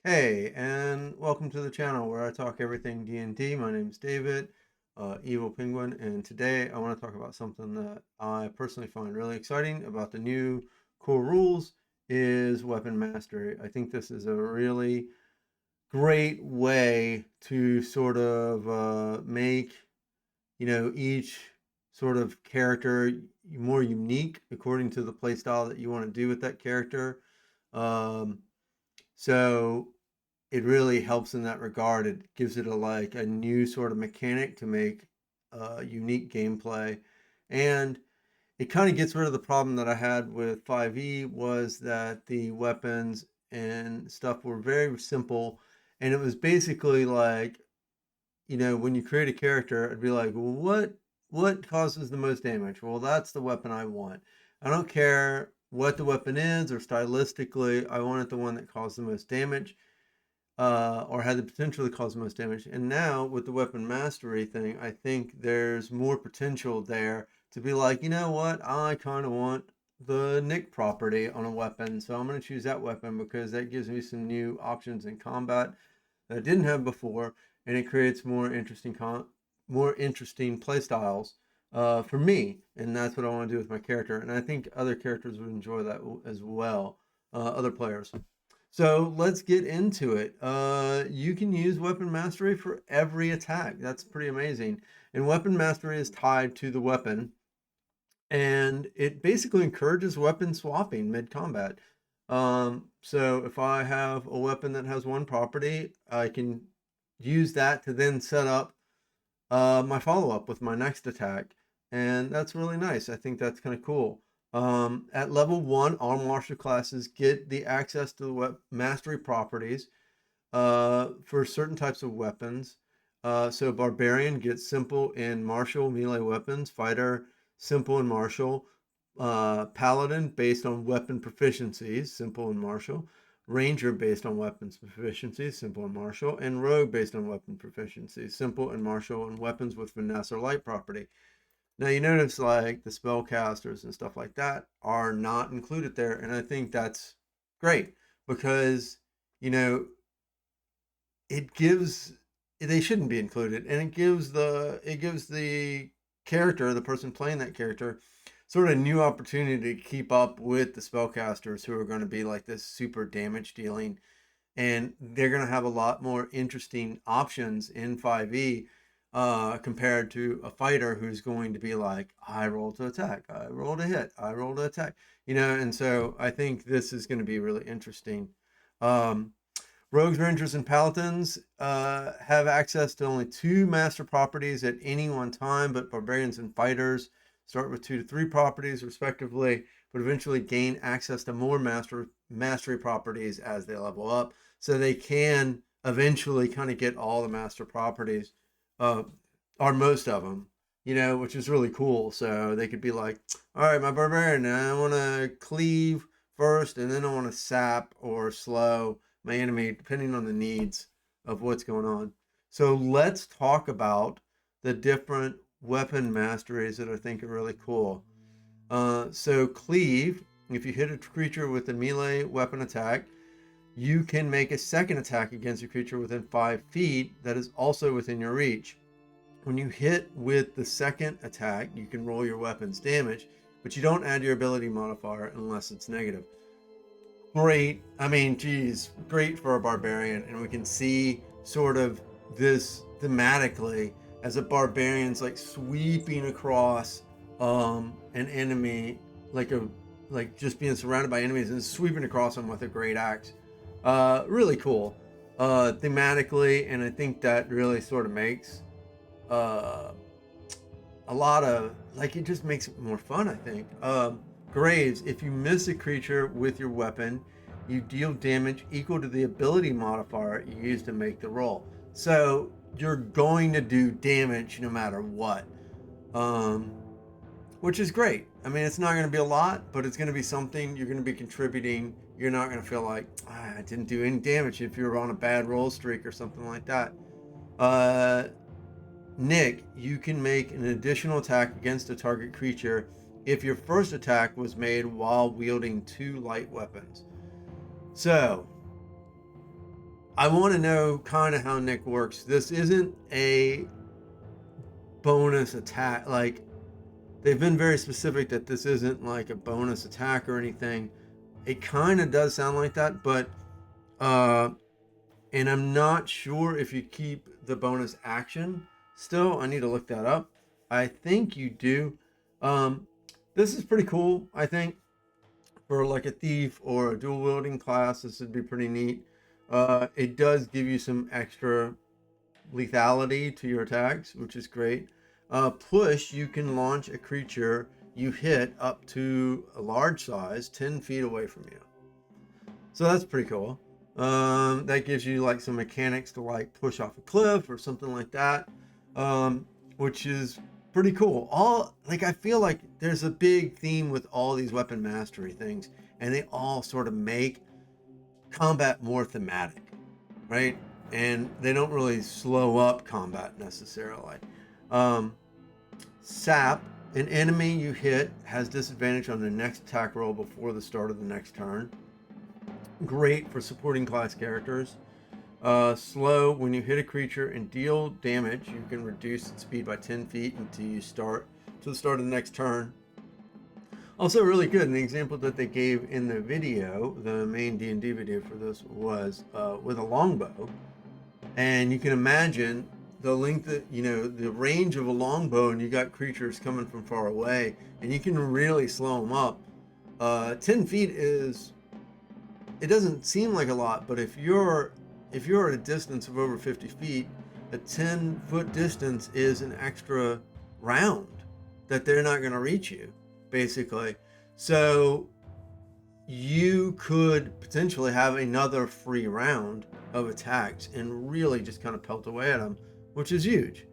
Hey, and welcome to the channel where I talk everything D&D. My name's David, Evil Penguin, and today I want to talk about something that I personally find really exciting about the new cool rules is weapon mastery. I think this is a really great way to sort of make, each sort of character more unique according to the play style that you want to do with that character. Um, so it really helps in that regard. It gives it a new sort of mechanic to make unique gameplay, and it kind of gets rid of the problem that I had with 5e was that the weapons and stuff were very simple, and it was basically like, when you create a character, it'd be like, well, what causes the most damage? Well, that's the weapon I want. I don't care what the weapon is or stylistically, I want it the one that caused the most damage, or had the potential to cause the most damage. And now with the weapon mastery thing, I think there's more potential there to be like, you know what, I kind of want the nick property on a weapon, so I'm going to choose that weapon because that gives me some new options in combat that I didn't have before, and it creates more interesting play styles for me, and that's what I want to do with my character. And I think other characters would enjoy that as well, other players. So let's get into it. You can use weapon mastery for every attack. That's pretty amazing. And weapon mastery is tied to the weapon, and it basically encourages weapon swapping mid combat. So if I have a weapon that has one property, I can use that to then set up my follow up with my next attack, and that's really nice. I think that's kind of cool. At level 1, all martial classes get the access to the mastery properties for certain types of weapons. So barbarian gets simple and martial melee weapons, fighter simple and martial, paladin based on weapon proficiencies, simple and martial, ranger based on weapons proficiencies, simple and martial, and rogue based on weapon proficiencies, simple and martial, and weapons with finesse or light property. Now you notice like the spellcasters and stuff like that are not included there, and I think that's great because you know it gives they shouldn't be included, and it gives the character, the person playing that character, sort of a new opportunity to keep up with the spellcasters who are going to be like this super damage dealing, and they're going to have a lot more interesting options in 5e compared to a fighter who's going to be like, I roll to attack, I roll to hit, I roll to attack, and so I think this is going to be really interesting. um, Rogues, Rangers, and Paladins have access to only 2 master properties at any one time, but Barbarians and Fighters start with 2 to 3 properties, respectively, but eventually gain access to more mastery properties as they level up. So they can eventually kind of get all the master properties, uh, or most of them, which is really cool. So they could be like, all right, my Barbarian, I want to cleave first, and then I want to sap or slow my enemy, depending on the needs of what's going on. So let's talk about the different weapon masteries that I think are really cool. So cleave, if you hit a creature with a melee weapon attack, you can make a second attack against a creature within 5 feet that is also within your reach. When you hit with the second attack, you can roll your weapon's damage, but you don't add your ability modifier unless it's negative. Great. I mean, geez, great for a barbarian. And we can see sort of this thematically as a barbarian's like sweeping across an enemy, like a like just being surrounded by enemies and sweeping across them with a great axe. Really cool. Thematically, and I think that really sort of makes uh a lot of like it just makes it more fun, I think. Graves, if you miss a creature with your weapon, you deal damage equal to the ability modifier you use to make the roll. So you're going to do damage no matter what, um, which is great. I mean, it's not going to be a lot, but it's going to be something you're going to be contributing. You're not going to feel like I didn't do any damage if you were on a bad roll streak or something like that. Uh, Nick, you can make an additional attack against a target creature if your first attack was made while wielding 2 light weapons. So, I want to know kind of how Nick works. This isn't a bonus attack. Like, they've been very specific that this isn't like a bonus attack or anything. It kind of does sound like that, but uh and I'm not sure if you keep the bonus action still. I need to look that up. I think you do. Um this is pretty cool, I think, for like a thief or a dual wielding class. This would be pretty neat. It does give you some extra lethality to your attacks, which is great. Push, you can launch a creature you hit up to a large size 10 feet away from you. So that's pretty cool. That gives you like some mechanics to like push off a cliff or something like that, which is pretty cool. All like I feel like there's a big theme with all these weapon mastery things, and they all sort of make combat more thematic, right? And they don't really slow up combat necessarily. Um, Sap, an enemy you hit has disadvantage on the next attack roll before the start of the next turn. Great for supporting class characters. Slow, when you hit a creature and deal damage, you can reduce its speed by 10 feet until you start to the start of the next turn. Also really good. And the example that they gave in the video, the main D&D video for this, was with a longbow. And you can imagine the length that, the range of a longbow, and you got creatures coming from far away, and you can really slow them up. 10 feet is, it doesn't seem like a lot, but if you're at a distance of over 50 feet, a 10-foot distance is an extra round that they're not going to reach you, basically. So you could potentially have another free round of attacks and really just kind of pelt away at them, which is huge.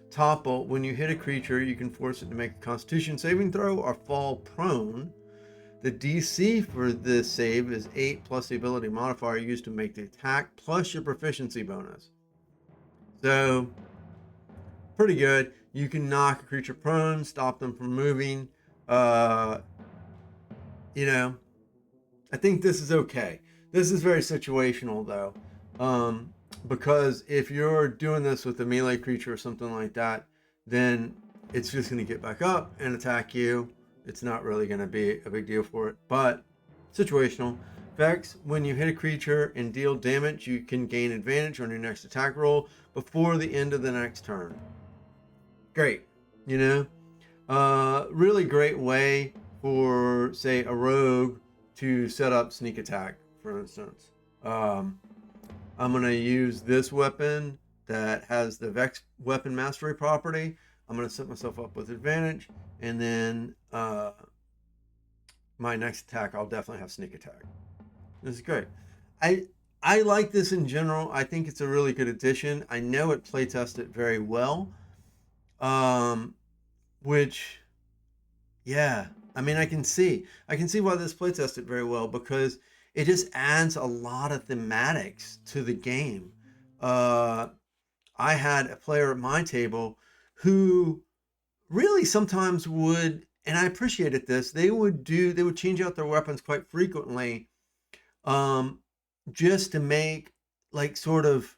Topple, when you hit a creature, you can force it to make a Constitution saving throw or fall prone. The DC for this save is 8 plus the ability modifier used to make the attack plus your proficiency bonus. So, pretty good. You can knock a creature prone, stop them from moving. I think this is okay. This is very situational, though, because if you're doing this with a melee creature or something like that, then it's just going to get back up and attack you. It's not really going to be a big deal for it, but situational. Vex, when you hit a creature and deal damage, you can gain advantage on your next attack roll before the end of the next turn. Great, really great way for, say, a rogue to set up sneak attack, for instance. I'm going to use this weapon that has the Vex weapon mastery property. I'm going to set myself up with advantage, and then my next attack, I'll definitely have sneak attack. This is great. I like this in general. I think it's a really good addition. I know it play tested very well, which, yeah, I mean, I can see why this play tested very well, because it just adds a lot of thematics to the game. I had a player at my table who really sometimes would, and I appreciated this, they would change out their weapons quite frequently, just to make like sort of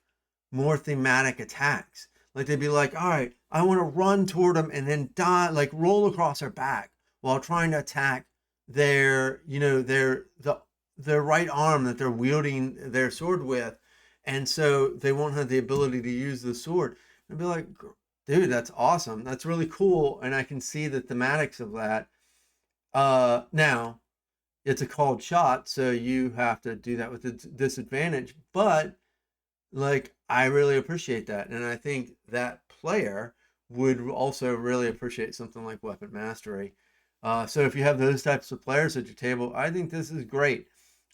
more thematic attacks. Like they'd be like, all right, I want to run toward them and then die, like roll across their back while trying to attack their, their right arm that they're wielding their sword with. And so they won't have the ability to use the sword. I'd be like, dude, that's awesome. That's really cool. And I can see the thematics of that. Now, it's a called shot, so you have to do that with a disadvantage. But, like, I really appreciate that. And I think that player would also really appreciate something like weapon mastery. So if you have those types of players at your table, I think this is great.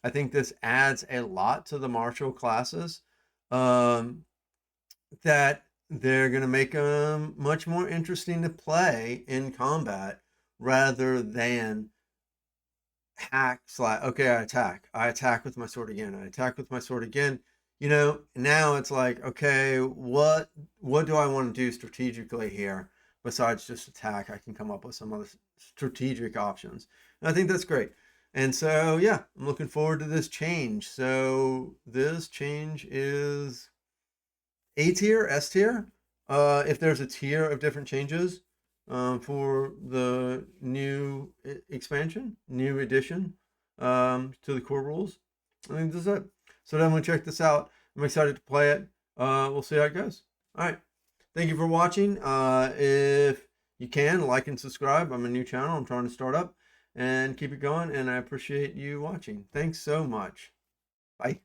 I think this adds a lot to the martial classes, that they're going to make them much more interesting to play in combat, rather than hack slash, okay, I attack with my sword again, I attack with my sword again. Now it's like, okay, what do I want to do strategically here besides just attack? I can come up with some other strategic options, and I think that's great. And so, yeah, I'm looking forward to this change. So this change is A tier, S tier. If there's a tier of different changes for the new expansion, new addition to the core rules, I think this is it. So then we'll check this out. I'm excited to play it. We'll see how it goes. All right. Thank you for watching. If you can, like and subscribe. I'm a new channel I'm trying to start up, and keep it going. And I appreciate you watching. Thanks so much. Bye.